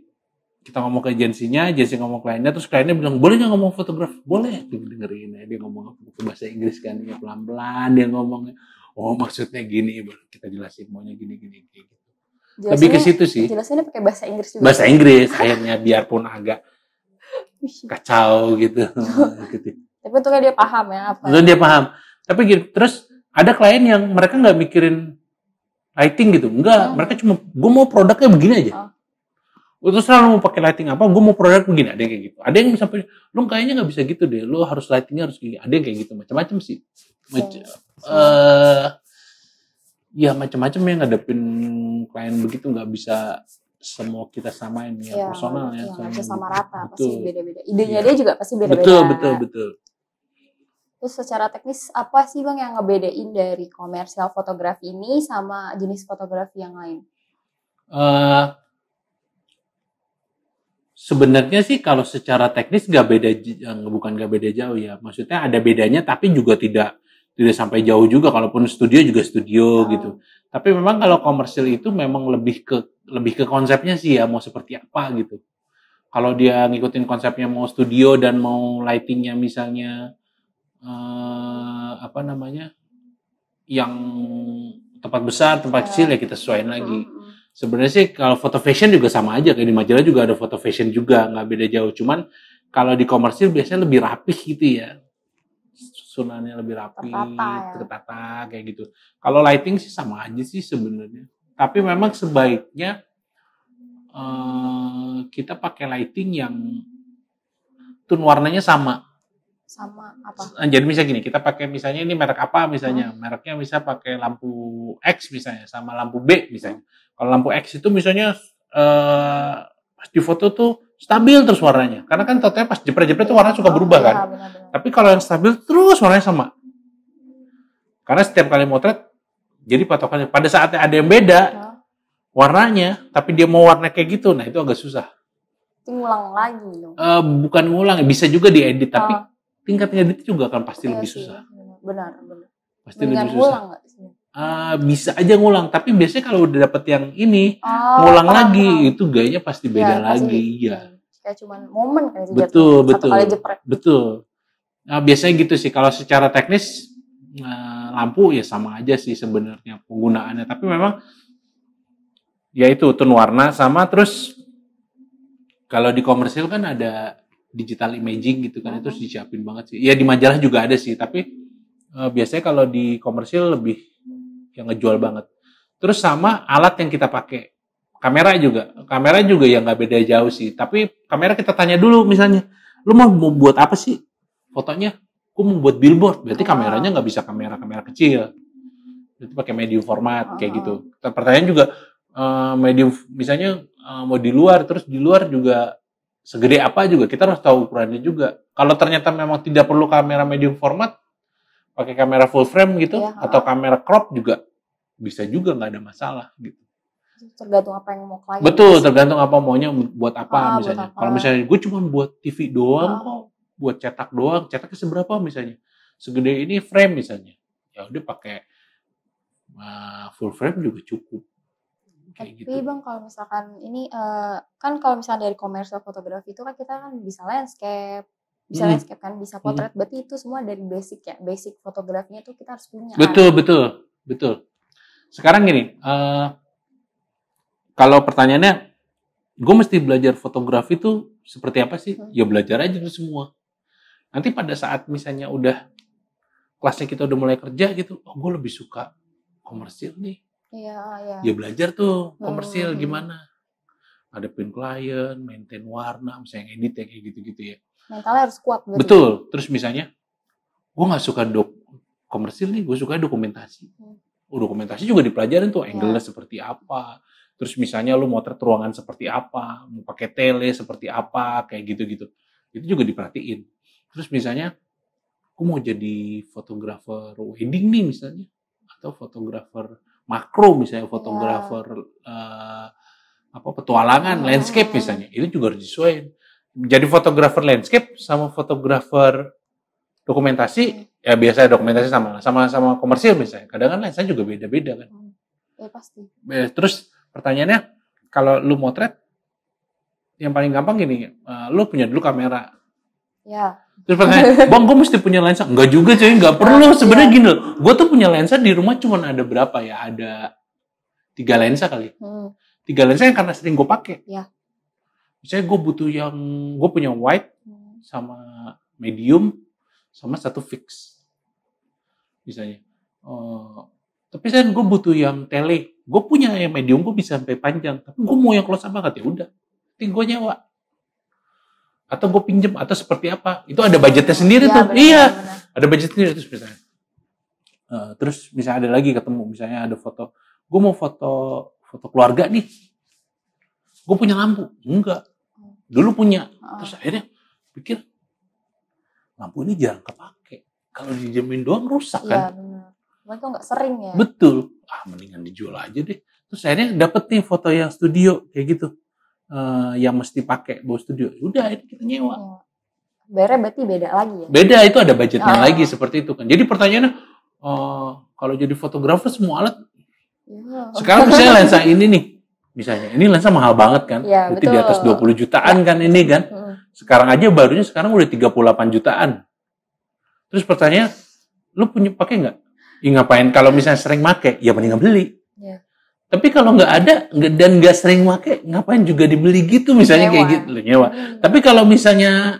kita ngomong ke agensinya, agensi ngomong kliennya, terus kliennya bilang, boleh nggak ngomong fotografer? Boleh, dengerin. Dia ngomong bahasa Inggris kan, ya pelan-pelan dia ngomongnya. Oh maksudnya gini, baru kita jelasin maunya gini kayak gitu. Lebih ke situ sih. Jelasinnya pakai bahasa Inggris juga. Bahasa Inggris, akhirnya biarpun agak kacau gitu. Tapi untungnya dia paham ya apa. Untungnya dia paham. Tapi gitu, terus ada klien yang mereka nggak mikirin lighting gitu, enggak. Mereka cuma, gue mau produknya begini aja. Terus lu mau pakai lighting apa? Gue mau produk begini. Ada yang kayak gitu. Ada yang sampai, lu kayaknya nggak bisa gitu deh. Lu harus lightingnya harus gini. Ada yang kayak gitu, macam-macam sih. Ya macam-macam ya ngadepin klien begitu, nggak bisa semua kita samain ya, personal ya. Nggak bisa sama rata, betul. pasti beda-beda. Idenya dia juga pasti beda-beda. Betul. Terus secara teknis apa sih Bang yang ngebedain dari komersial fotografi ini sama jenis fotografi yang lain? Sebenarnya sih kalau secara teknis bukan nggak beda jauh ya. Maksudnya ada bedanya, tapi juga tidak sampai jauh juga. Kalaupun studio juga studio gitu. Tapi memang kalau komersil itu memang lebih ke konsepnya sih ya, mau seperti apa gitu. Kalau dia ngikutin konsepnya mau studio dan mau lightingnya misalnya yang tempat besar, tempat kecil ya kita sesuaiin lagi. Sebenarnya sih kalau foto fashion juga sama aja, kayak di majalah juga ada foto fashion juga, nggak beda jauh. Cuman kalau di komersil biasanya lebih rapih gitu ya, susunannya lebih rapi, tertata kayak gitu. Kalau lighting sih sama aja sih sebenarnya. Tapi memang sebaiknya kita pakai lighting yang tone warnanya sama. Sama apa? Jadi misalnya gini, kita pakai misalnya ini merek apa misalnya, mereknya bisa pakai lampu X misalnya, sama lampu B misalnya. Kalau lampu X itu misalnya pas di foto tuh stabil terus warnanya, karena kan totalnya pas jepret-jepret tuh warnanya suka berubah kan. Benar. Tapi kalau yang stabil terus warnanya sama, karena setiap kali motret, jadi patokannya pada saatnya ada yang beda warnanya, tapi dia mau warna kayak gitu, nah itu agak susah. Ngulang lagi dong. Bukan ngulang, bisa juga diedit, tapi tingkat edit juga akan pasti lebih susah. Benar. Pasti lebih susah. Ngulang nggak sih? Bisa aja ngulang, tapi biasanya kalau udah dapet yang ini, ngulang lagi, itu gayanya pasti beda lagi. Iya. Kayak cuman momen kan itu. Betul. Satu kali jepret. Betul. Nah, biasanya gitu sih. Kalau secara teknis, lampu ya sama aja sih sebenarnya penggunaannya. Tapi memang, ya itu, tone warna sama. Terus, kalau di komersil kan ada digital imaging gitu kan, itu disiapin banget sih. Ya di majalah juga ada sih, tapi biasanya kalau di komersil lebih yang ngejual banget. Terus sama alat yang kita pakai, kamera juga yang nggak beda jauh sih. Tapi kamera kita tanya dulu misalnya, lu mau buat apa sih fotonya? Aku mau buat billboard, berarti kameranya nggak bisa kamera kecil, berarti pakai medium format kayak gitu. Pertanyaan juga medium, misalnya mau di luar, terus di luar juga segede apa juga, kita harus tahu ukurannya juga. Kalau ternyata memang tidak perlu kamera medium format, pakai kamera full frame gitu, atau kamera crop juga, bisa juga nggak ada masalah gitu. Tergantung apa yang mau klien. Betul, tergantung apa maunya buat apa misalnya. Kalau misalnya gue cuma buat TV doang kok, buat cetak doang, cetaknya seberapa misalnya, segede ini frame misalnya, ya udah pakai full frame juga cukup. Tapi gitu. Bang, kalau misalkan ini kan kalau misalnya dari komersial fotografi itu kan kita kan bisa landscape, landscape kan, bisa potret, berarti itu semua dari basic ya, basic fotografinya itu kita harus punya. Betul. Sekarang gini, kalau pertanyaannya, gue mesti belajar fotografi itu seperti apa sih? Ya belajar aja itu semua. Nanti pada saat misalnya udah kelasnya kita udah mulai kerja gitu, gue lebih suka komersil nih. Iya. Ya belajar tuh komersil gimana, ngadepin klien, maintain warna, misalnya edit kayak gitu-gitu ya. Mentalnya harus kuat. Betul. Terus misalnya, gue nggak suka komersil nih, gue suka dokumentasi. Dokumentasi juga dipelajarin tuh, angle-nya seperti apa. Terus misalnya lu motret ruangan seperti apa, mau pakai tele seperti apa, kayak gitu-gitu. Itu juga diperhatiin. Terus misalnya, gue mau jadi fotografer wedding nih misalnya, atau fotografer makro misalnya, fotografer petualangan, landscape misalnya, itu juga harus disesuaikan. Jadi fotografer landscape sama fotografer dokumentasi, ya biasa dokumentasi sama komersil misalnya. Kadang kan lensanya juga beda-beda kan. Ya pasti. Terus pertanyaannya, kalau lu motret, yang paling gampang gini, lu punya dulu kamera. Ya. Terus pertanyaan, bang, gue mesti punya lensa? Enggak juga cuy, enggak perlu. Sebenarnya gini loh, gue tuh punya lensa di rumah cuma ada berapa ya? Ada 3 lensa kali. 3 lensa yang karena sering gue pakai. Ya. Misalnya gue butuh gue punya wide, sama medium, sama 1 fix. Misalnya. Tapi saya gue butuh yang tele. Gue punya yang medium, gue bisa sampai panjang. Tapi gue mau yang close up banget, ya udah. Nanti gue nyewa. Atau gue pinjem, atau seperti apa. Itu ada budgetnya sendiri tuh. Benar. Ada budget sendiri. Terus misalnya. Terus misalnya ada lagi ketemu. Misalnya ada foto. Gue mau foto keluarga nih. Gue punya lampu. Enggak. Dulu punya. Terus akhirnya pikir, lampu ini jarang kepake. Kalau dijamin doang rusak kan. Iya benar. Mereka nggak sering ya. Betul. Mendingan dijual aja deh. Terus akhirnya dapet nih foto yang studio. Kayak gitu. Yang mesti pakai bawa studio. Udah, ini kita nyewa. Bayarnya berarti beda lagi ya? Beda, itu ada budgetnya lagi seperti itu kan. Jadi pertanyaannya, kalau jadi fotografer semua alat. Sekarang misalnya lensa ini nih. Misalnya, ini lensa mahal banget kan? Iya, Berarti di atas 20 jutaan kan ini kan? Sekarang aja barunya sekarang udah 38 jutaan. Terus pertanyaan, lu punya pakai nggak? Ya ngapain? Kalau misalnya sering make, ya mending beli. Iya. Tapi kalau nggak ada dan nggak sering make, ngapain juga dibeli gitu misalnya kayak gitu, nyewa. Tapi kalau misalnya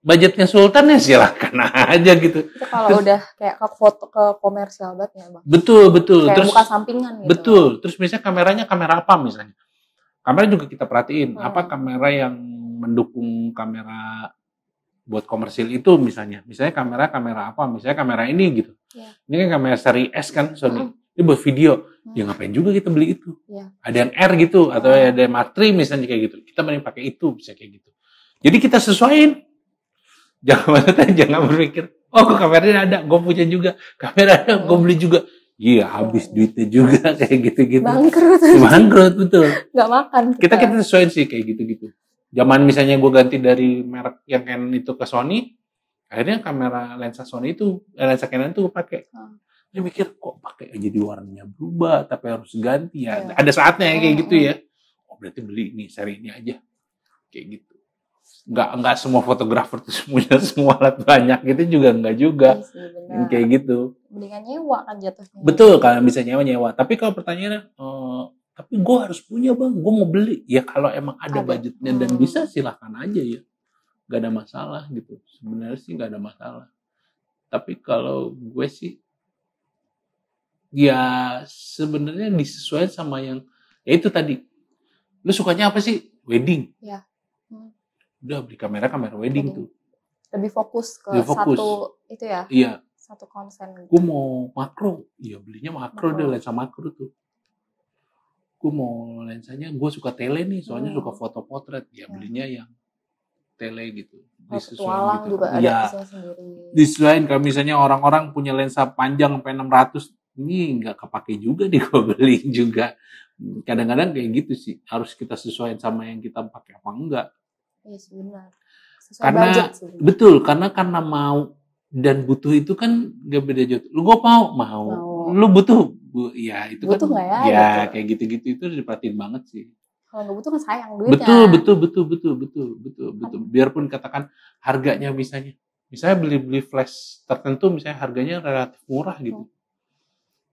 budgetnya sultan ya silakan aja gitu. Itu kalau udah kayak ke foto ke komersial banget ya, Bang. Betul. Kayak Terus bukan sampingan gitu. betul. Terus misalnya kameranya kamera apa misalnya? Kamera juga kita perhatiin, apa kamera yang mendukung kamera buat komersil itu misalnya. Misalnya kamera apa? Misalnya kamera ini gitu. Yeah. Ini kan kamera seri S kan Sony. Ini buat video. Ya ngapain juga kita beli itu? Yeah. Ada yang R gitu atau ada yang Mark III misalnya kayak gitu. Kita mending pakai itu bisa kayak gitu. Jadi kita sesuaiin. Jangan berpikir, oh kameranya ada, gue punya juga. Kamera ada, gue beli juga. Iya, habis duitnya juga kayak gitu-gitu. Bangkrut betul. Nggak makan. Kita sesuaiin sih kayak gitu-gitu. Zaman misalnya gue ganti dari merek yang Canon itu ke Sony, akhirnya kamera lensa Sony itu, lensa Canon itu gue pakai. Dia mikir kok pakai jadi warnanya berubah, tapi harus ganti ya. Ada saatnya kayak gitu ya. Oh berarti beli ini seri ini aja, kayak gitu. Nggak semua fotografer tuh punya semua alat banyak gitu juga nggak juga. Yes, kayak gitu. Mendingan nyewa kan jatuhnya. Betul, kalian bisa nyewa. Tapi kalau pertanyaannya, tapi gue harus punya bang, gue mau beli. Ya kalau emang ada budgetnya dan bisa silahkan aja ya. Gak ada masalah gitu. Sebenarnya sih gak ada masalah. Tapi kalau gue sih, ya sebenarnya disesuaikan sama yang, ya itu tadi. Lu sukanya apa sih? Wedding. Ya. Udah beli kamera wedding tuh. Lebih fokus ke satu itu ya? Iya. Satu konsen. Gue mau makro. Iya belinya makro deh, lensa makro tuh. Gue mau lensanya, gue suka tele nih, soalnya suka foto potret. Ya belinya yang tele gitu. Disesuaikan gitu. Juga ada sendiri. Disesuaikan kalau misalnya orang-orang punya lensa panjang sampai 600, ini nggak kepake juga nih gue beli juga. Kadang-kadang kayak gitu sih. Harus kita sesuaikan sama yang kita pakai apa enggak. Iya yes, benar. Sesuai karena budget sih. Betul, karena mau dan butuh itu kan gak beda jauh. Lu gue mau. Lu butuh, ya itu butuh kan. Ya, ya gitu. Kayak gitu-gitu itu diperhatiin banget sih. Kalau nggak butuh kan sayang duitnya. Betul. Biarpun katakan harganya misalnya beli flash tertentu misalnya harganya relatif murah gitu.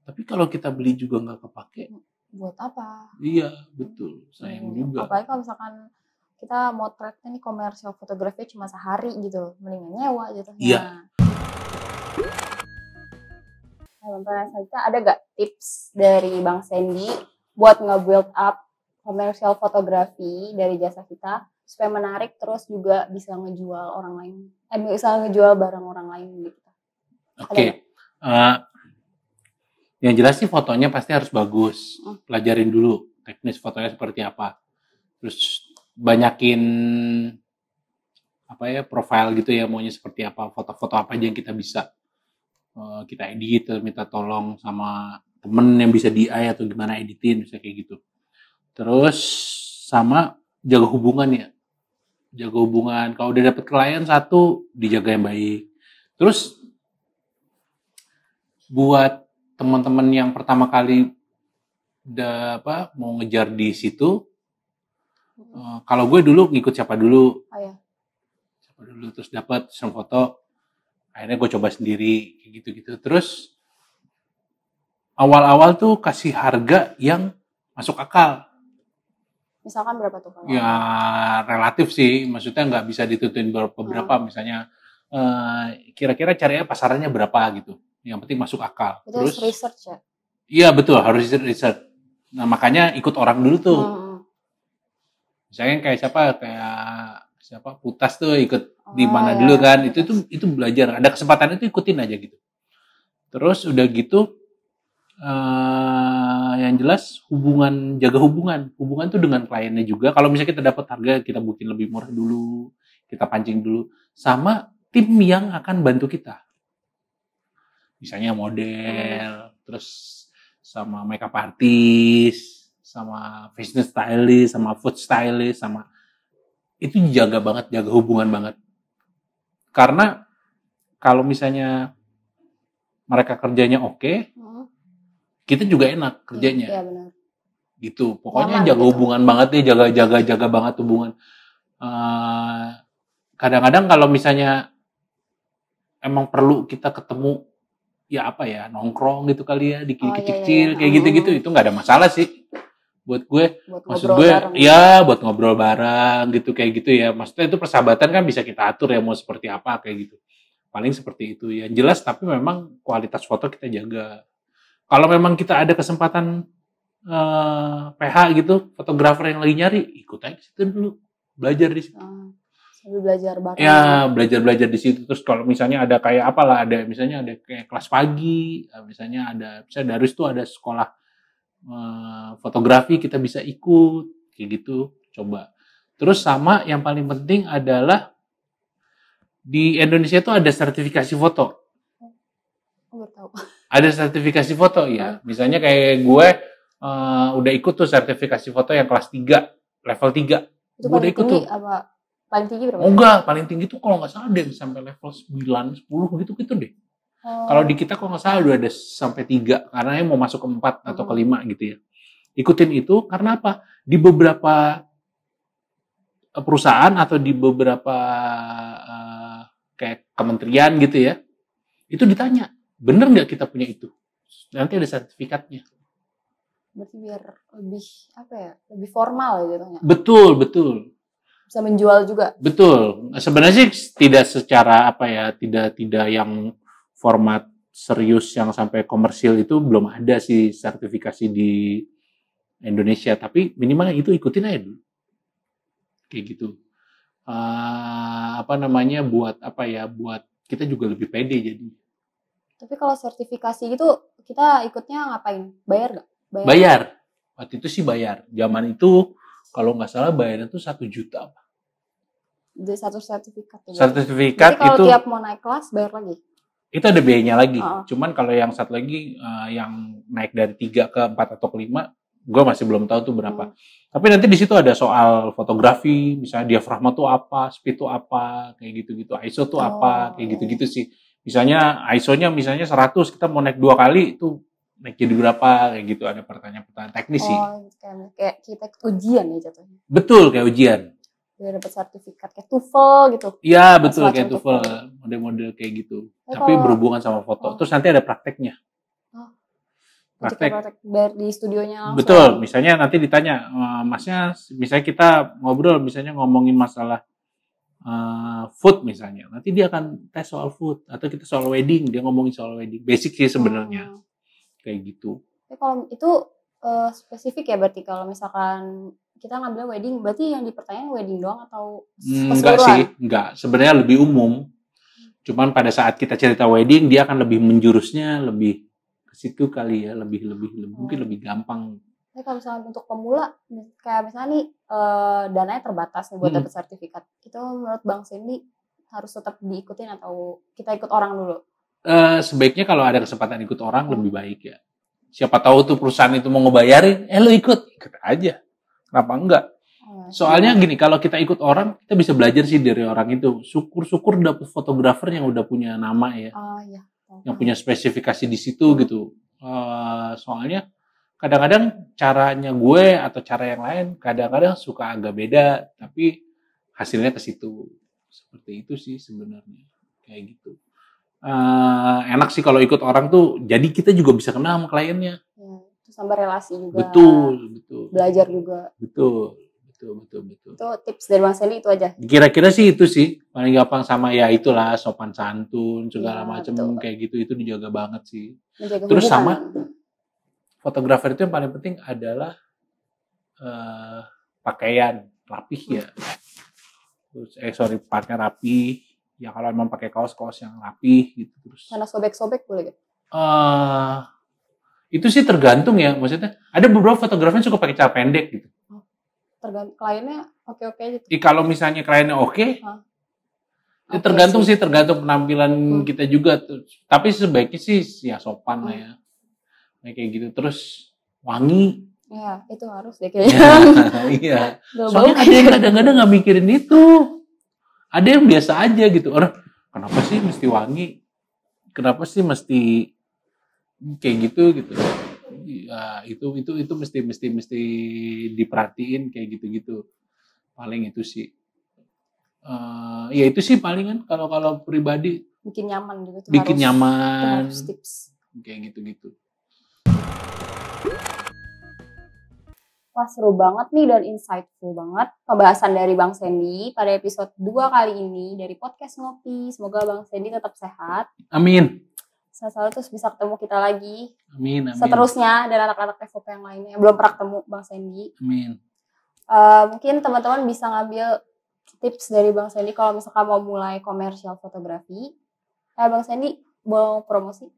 Tapi kalau kita beli juga nggak kepake, buat apa? Iya betul, sayang juga. Apalagi kalau misalkan kita motretnya nih komersial fotografi cuma sehari gitu, mendingan nyewa gitu. Iya. Nah, ada gak tips dari Bang Sandy buat nge-build up komersial fotografi dari jasa kita supaya menarik terus juga bisa ngejual orang lain, bisa ngejual barang orang lain gitu. Oke. Yang jelas sih fotonya pasti harus bagus. Pelajarin dulu teknis fotonya seperti apa. Terus banyakin profile gitu ya, maunya seperti apa, foto-foto apa aja yang kita bisa kita edit, minta tolong sama temen yang bisa DIY atau gimana editin, bisa kayak gitu. Terus sama jaga hubungan ya, kalau udah dapet klien satu dijaga yang baik. Terus buat teman-teman yang pertama kali mau ngejar di situ, kalau gue dulu ngikut siapa dulu, terus dapat foto, akhirnya gue coba sendiri kayak gitu-gitu. Terus awal-awal tuh kasih harga yang masuk akal. Misalkan berapa tuh? Ya relatif sih, maksudnya nggak bisa ditentuin berapa. Misalnya kira-kira caranya pasarannya berapa gitu. Yang penting masuk akal. Itu terus research ya? Iya betul, harus research. Nah makanya ikut orang dulu tuh. Misalnya kayak siapa Putas tuh ikut di mana dulu kan, itu belajar. Ada kesempatan itu ikutin aja gitu. Terus udah gitu, yang jelas jaga hubungan tuh dengan kliennya juga. Kalau misalnya kita dapat harga, kita bikin lebih murah dulu, kita pancing dulu, sama tim yang akan bantu kita. Misalnya model, terus sama makeup artist, sama fashion stylist, sama food stylist, sama itu jaga hubungan banget. Karena kalau misalnya mereka kerjanya oke, kita juga enak kerjanya. Iya benar. gitu. Pokoknya Nyaman jaga gitu. hubungan banget deh, jaga banget hubungan. Kadang-kadang kalau misalnya emang perlu kita ketemu, ya apa ya, nongkrong gitu kali ya, Oh, iya. kecil kayak gitu-gitu, itu nggak ada masalah sih buat gue. Buat Maksud ngobrol gue bareng. ya buat ngobrol bareng gitu, kayak gitu ya. Maksudnya itu persahabatan kan bisa kita atur ya, mau seperti apa kayak gitu. Paling seperti itu ya, jelas. Tapi memang kualitas foto kita jaga. Kalau memang kita ada kesempatan PH gitu, fotografer yang lagi nyari, ikut aja situ dulu, belajar di situ. Sambil belajar bareng. Ya, belajar di situ. Terus kalau misalnya ada kayak apalah, misalnya ada kayak kelas pagi, misalnya Darus tuh ada sekolah fotografi, kita bisa ikut kayak gitu, coba. Terus sama yang paling penting adalah di Indonesia tuh ada sertifikasi foto. Baru tahu. Ada sertifikasi foto ya. Misalnya kayak gue udah ikut tuh sertifikasi foto yang kelas 3, level 3. Itu Gue udah paling ikut tinggi tuh. apa? Paling tinggi berapa? Oh enggak, paling tinggi tuh kalau nggak salah ada yang sampai level 9, 10 gitu deh. Kalau di kita kalau nggak salah udah ada sampai 3, karena yang mau masuk ke 4 atau ke 5 gitu ya. Ikutin itu karena apa? Di beberapa perusahaan atau di beberapa kayak kementerian gitu ya, itu ditanya, bener nggak kita punya itu? Nanti ada sertifikatnya. Berarti biar lebih apa ya? Lebih formal gitu ya. Betul. Bisa menjual juga. Betul. Sebenarnya sih tidak secara apa ya, tidak yang format serius yang sampai komersil itu belum ada sih sertifikasi di Indonesia, tapi minimal itu ikutin aja dulu. Kayak gitu. Buat kita juga lebih pede jadi. Tapi kalau sertifikasi gitu kita ikutnya ngapain? Bayar nggak? Bayar. Waktu itu sih bayar. Zaman itu kalau nggak salah bayarnya tuh 1 juta. Dari satu sertifikat. Sertifikat kalau itu. tiap mau naik kelas bayar lagi? Itu ada biayanya lagi. Cuman kalau yang satu lagi yang naik dari 3 ke 4 atau ke 5, gue masih belum tahu tuh berapa. Tapi nanti di situ ada soal fotografi, misalnya diafragma tuh apa, speed tuh apa, kayak gitu-gitu. ISO tuh apa, kayak gitu-gitu sih. Misalnya ISO-nya misalnya 100, kita mau naik 2 kali itu naik jadi berapa, kayak gitu. Ada pertanyaan-pertanyaan teknis sih. Kayak kita ujian ya jatuhnya. Betul, kayak ujian. Biar dapat sertifikat kayak TOEFL gitu. Iya, betul, kayak TOEFL, model-model kayak gitu. Tapi berhubungan sama foto. Terus nanti ada prakteknya. Praktek di studionya langsung. Betul, misalnya nanti ditanya, masnya, misalnya kita ngobrol, misalnya ngomongin masalah food misalnya, nanti dia akan tes soal food, atau kita soal wedding, dia ngomongin soal wedding, basic sih sebenarnya, kayak gitu. Tapi kalau itu spesifik ya, berarti kalau misalkan kita ngambil wedding, berarti yang dipertanyakan wedding doang atau enggak sih, enggak, sebenarnya lebih umum, cuman pada saat kita cerita wedding, dia akan lebih menjurusnya, lebih ke situ kali ya, mungkin lebih gampang. Tapi kalau misalnya untuk pemula, kayak misalnya nih dananya terbatas nih buat dapat sertifikat, itu menurut Bang Sandy harus tetap diikutin atau kita ikut orang dulu? Sebaiknya kalau ada kesempatan ikut orang lebih baik ya. Siapa tahu tuh perusahaan itu mau ngebayarin, lo ikut aja. Kenapa enggak? Soalnya gini, kalau kita ikut orang, kita bisa belajar sih dari orang itu. Syukur-syukur dapet fotografer yang udah punya nama ya. Yang punya spesifikasi di situ gitu. Soalnya kadang-kadang caranya gue atau cara yang lain kadang-kadang suka agak beda, tapi hasilnya ke situ. Seperti itu sih sebenarnya, kayak gitu. Enak sih kalau ikut orang tuh, jadi kita juga bisa kenal sama kliennya. Terus tambah relasi juga. Betul. Belajar juga. Betul. Itu tips dari Bang Sandy itu aja. Kira-kira sih itu sih paling gampang, sama ya itulah sopan santun segala macam kayak gitu, itu dijaga banget sih. Menjaga terus hubungan. Sama fotografer itu yang paling penting adalah pakaian rapih ya. Terus pakaian rapih. Ya kalau emang pakai kaos yang rapih gitu terus. Karena sobek-sobek boleh gak? Itu sih tergantung ya, maksudnya ada beberapa fotografer yang suka pakai celana pendek gitu. Tergantung kliennya oke-oke gitu. Kalau misalnya kliennya oke, tergantung penampilan kita juga tuh. Tapi sebaiknya sih ya sopan lah ya. Kayak gitu. Terus wangi. Iya, itu harus deh kayaknya. Iya. Soalnya ada yang kadang-kadang nggak mikirin itu. Ada yang biasa aja gitu. Orang, kenapa sih mesti wangi? Kenapa sih mesti kayak gitu? Ya, itu mesti diperhatiin kayak gitu-gitu. Paling itu sih. Ya itu sih palingan kalau pribadi Bikin nyaman juga tuh bikin itu nyaman harus tips. kayak gitu-gitu. Wah, seru banget nih dan insightful banget pembahasan dari Bang Sandy pada episode 2 kali ini dari podcast Ngopi. Semoga Bang Sandy tetap sehat. Amin. Selalu terus bisa ketemu kita lagi. Amin. Seterusnya dan anak-anak FOP yang lainnya yang belum pernah ketemu Bang Sandy. Amin. Mungkin teman-teman bisa ngambil tips dari Bang Sandy kalau misalkan mau mulai komersial fotografi. Bang Sandy mau promosi?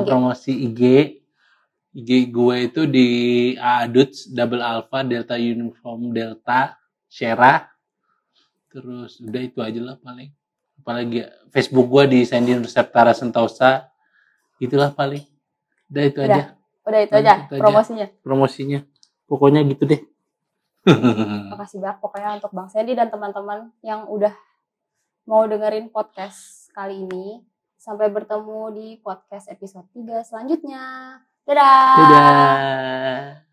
Promosi IG gue itu di Aduts Double Alpha Delta Uniform Delta Sierra. Terus udah itu aja lah paling. Apalagi Facebook gue di Sandy Nurseптara Sentosa. Itulah paling. Udah itu aja. Udah itu aja promosinya. Pokoknya gitu deh. Makasih banyak pokoknya untuk Bang Sandy dan teman-teman yang udah mau dengerin podcast kali ini. Sampai bertemu di podcast episode 3 selanjutnya. Dadah. Dadah.